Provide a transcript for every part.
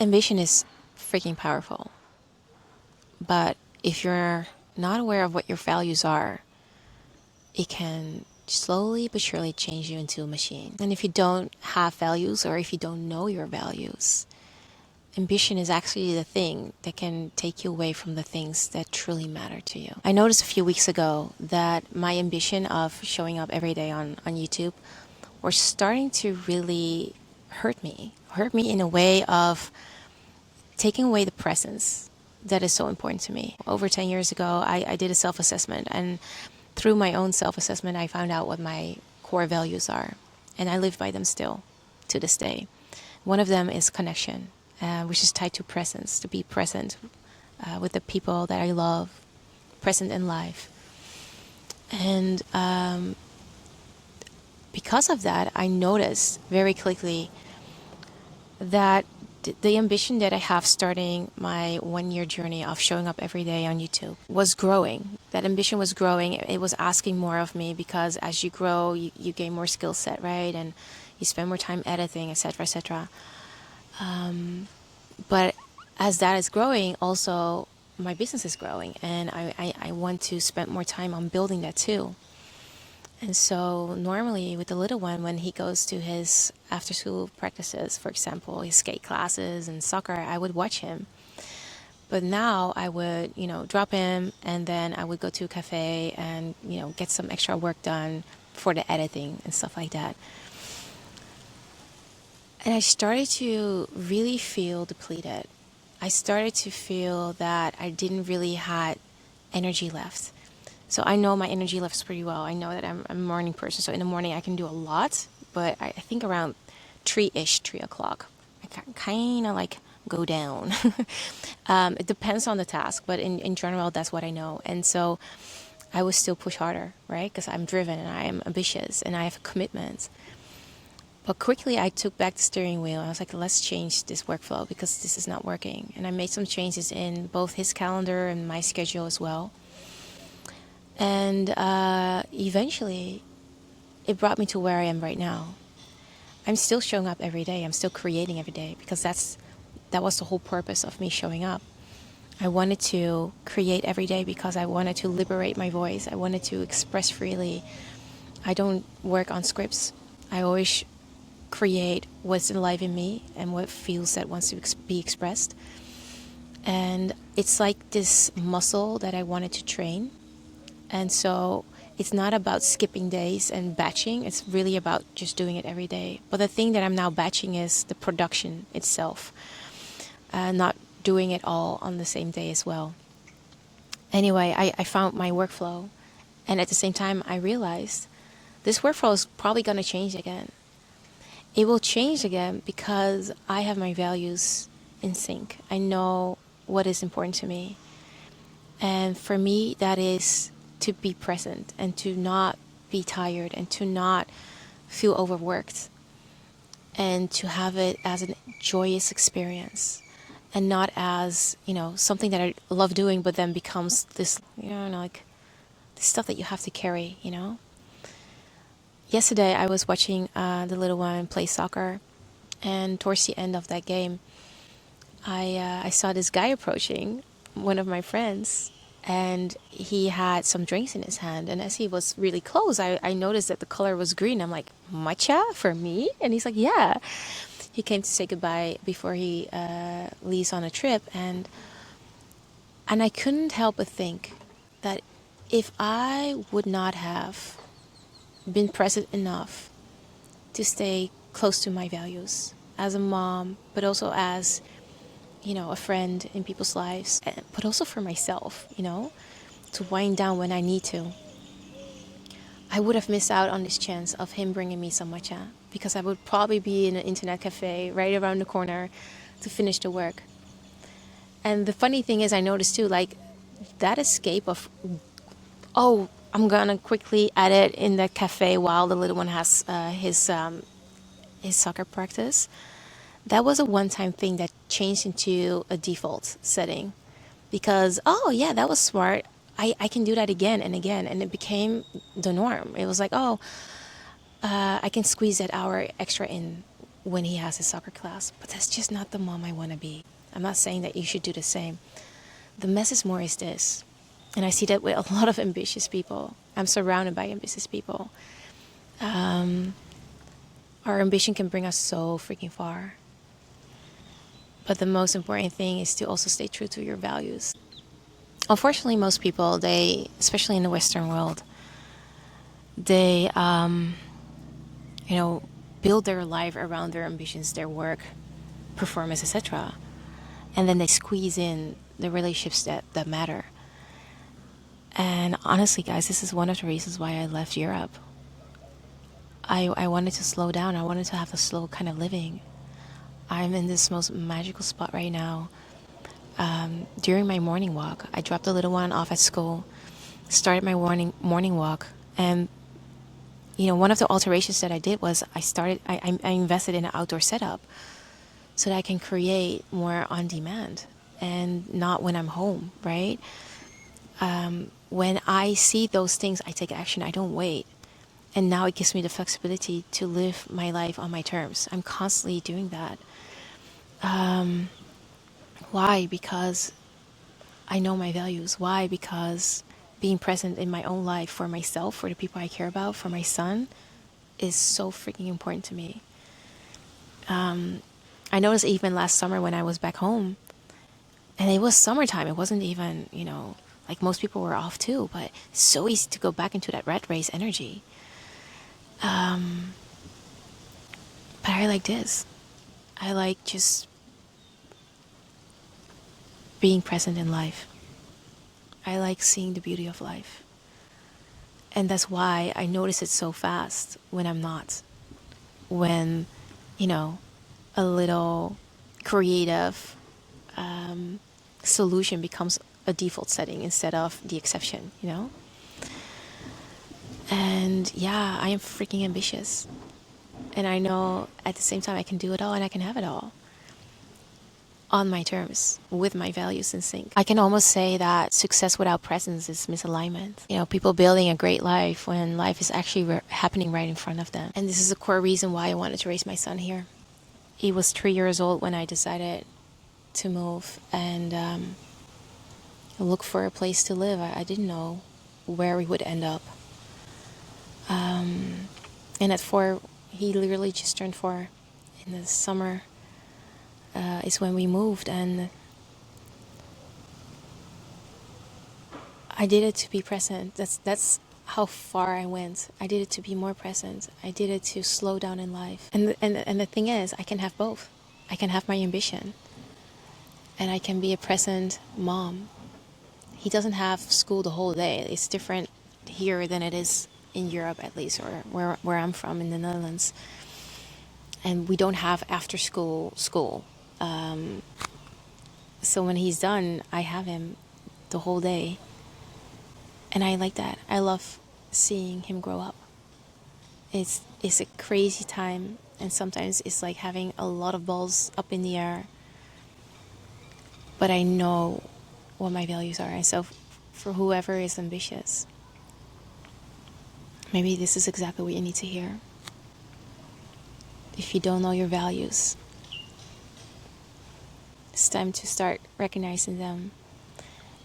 Ambition is freaking powerful. But if you're not aware of what your values are, it can slowly but surely change you into a machine. And if you don't have values, or if you don't know your values, ambition is actually the thing that can take you away from the things that truly matter to you. I noticed a few weeks ago that my ambition of showing up every day on YouTube were starting to really hurt me in a way of taking away the presence that is so important to me. Over 10 years ago, I did a self-assessment, and through my own self-assessment, I found out what my core values are, and I live by them still to this day. One of them is connection, which is tied to presence, to be present with the people that I love, present in life. And because of that, I noticed very quickly that the ambition that I have starting my 1 year journey of showing up every day on YouTube was growing. That ambition was growing. It was asking more of me, because as you grow, you gain more skill set, right? And you spend more time editing, etc., etc. But as that is growing, also my business is growing, and I want to spend more time on building that too. And so normally with the little one, when he goes to his after school practices, for example, his skate classes and soccer, I would watch him. But now I would, drop him, and then I would go to a cafe and, get some extra work done for the editing and stuff like that. And I started to really feel depleted. I started to feel that I didn't really had energy left. So I know my energy levels pretty well. I know that I'm a morning person. So in the morning I can do a lot, but I think around 3 o'clock, I can kind of like go down. It depends on the task, but in general, that's what I know. And so I would still push harder, right? Because I'm driven and I am ambitious and I have commitments. But quickly I took back the steering wheel. I was like, let's change this workflow because this is not working. And I made some changes in both his calendar and my schedule as well. And eventually, it brought me to where I am right now. I'm still showing up every day. I'm still creating every day, because that was the whole purpose of me showing up. I wanted to create every day because I wanted to liberate my voice. I wanted to express freely. I don't work on scripts. I always create what's alive in me and what feels that wants to be expressed. And it's like this muscle that I wanted to train. And so it's not about skipping days and batching. It's really about just doing it every day. But the thing that I'm now batching is the production itself, not doing it all on the same day as well. Anyway, I found my workflow. And at the same time, I realized this workflow is probably going to change again. It will change again because I have my values in sync. I know what is important to me. And for me, that is to be present and to not be tired and to not feel overworked, and to have it as a joyous experience and not as, something that I love doing, but then becomes this, like this stuff that you have to carry, Yesterday, I was watching the little one play soccer, and towards the end of that game, I saw this guy approaching one of my friends, and he had some drinks in his hand. And as he was really close, I noticed that the color was green. I'm like, matcha for me? And he's like, yeah. He came to say goodbye before he leaves on a trip, and I couldn't help but think that if I would not have been present enough to stay close to my values as a mom, but also as, a friend in people's lives, but also for myself, to wind down when I need to, I would have missed out on this chance of him bringing me some matcha, because I would probably be in an internet cafe right around the corner to finish the work. And the funny thing is, I noticed too, like that escape of, oh, I'm gonna quickly edit in the cafe while the little one has his soccer practice. That was a one-time thing that changed into a default setting, because, oh yeah, that was smart. I can do that again and again, and it became the norm. It was like, oh, I can squeeze that hour extra in when he has his soccer class. But that's just not the mom I want to be. I'm not saying that you should do the same. The message more is this, and I see that with a lot of ambitious people. I'm surrounded by ambitious people. Our ambition can bring us so freaking far. But the most important thing is to also stay true to your values. Unfortunately, most people, especially in the Western world, they, build their life around their ambitions, their work, performance, etc. And then they squeeze in the relationships that matter. And honestly, guys, this is one of the reasons why I left Europe. I wanted to slow down. I wanted to have a slow kind of living. I'm in this most magical spot right now. During my morning walk, I dropped the little one off at school, started my morning walk, and one of the alterations that I did was I invested in an outdoor setup so that I can create more on demand and not when I'm home, right? When I see those things, I take action. I don't wait. And now it gives me the flexibility to live my life on my terms. I'm constantly doing that. Why? Because I know my values. Why? Because being present in my own life for myself, for the people I care about, for my son, is so freaking important to me. I noticed even last summer when I was back home, and it was summertime. It wasn't even, like most people were off too, but it's so easy to go back into that rat race energy. But I like this. I like just being present in life. I like seeing the beauty of life. And that's why I notice it so fast when I'm not. When, a little creative solution becomes a default setting instead of the exception, And yeah, I am freaking ambitious. And I know at the same time I can do it all and I can have it all. On my terms, with my values in sync. I can almost say that success without presence is misalignment. People building a great life when life is actually happening right in front of them. And this is a core reason why I wanted to raise my son here. He was 3 years old when I decided to move and look for a place to live. I didn't know where we would end up. And at 4, he literally just turned 4 in the summer. Is when we moved, and I did it to be present. That's how far I went. I did it to be more present. I did it to slow down in life. And the thing is, I can have both. I can have my ambition, and I can be a present mom. He doesn't have school the whole day. It's different here than it is in Europe, at least, or where I'm from in the Netherlands. And we don't have after school. So when he's done, I have him the whole day. And I like that. I love seeing him grow up. It's a crazy time, and sometimes it's like having a lot of balls up in the air. But I know what my values are. And so for whoever is ambitious, maybe this is exactly what you need to hear. If you don't know your values, it's time to start recognizing them.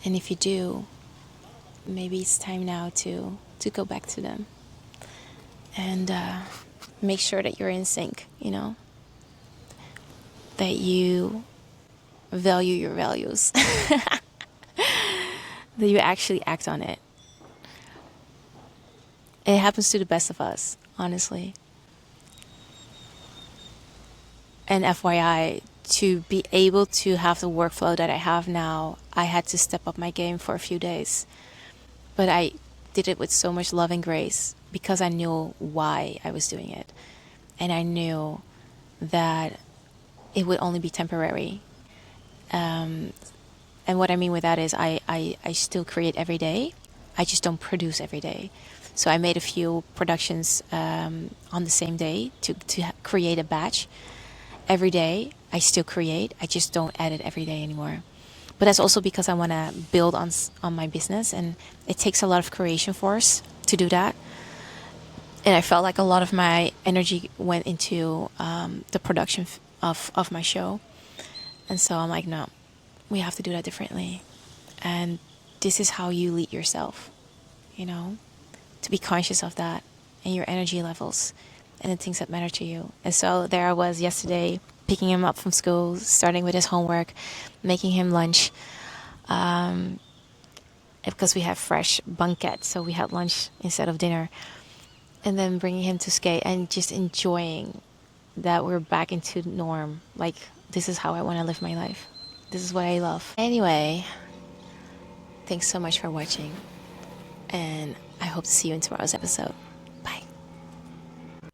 And if you do, maybe it's time now to go back to them and make sure that you're in sync, that you value your values, that you actually act on it. It happens to the best of us, honestly. And FYI, to be able to have the workflow that I have now, I had to step up my game for a few days. But I did it with so much love and grace because I knew why I was doing it. And I knew that it would only be temporary. And what I mean with that is I still create every day. I just don't produce every day. So I made a few productions on the same day to create a batch. Every day I still create. I just don't edit every day anymore. But that's also because I want to build on my business, and it takes a lot of creation force to do that. And I felt like a lot of my energy went into the production of my show. And so I'm like, no, we have to do that differently. And this is how you lead yourself, you know, to be conscious of that and your energy levels and the things that matter to you. And so there I was yesterday, picking him up from school, starting with his homework, making him lunch. Because we have fresh banquet, so we had lunch instead of dinner. And then bringing him to skate and just enjoying that we're back into norm. Like, this is how I want to live my life. This is what I love. Anyway, thanks so much for watching. And I hope to see you in tomorrow's episode.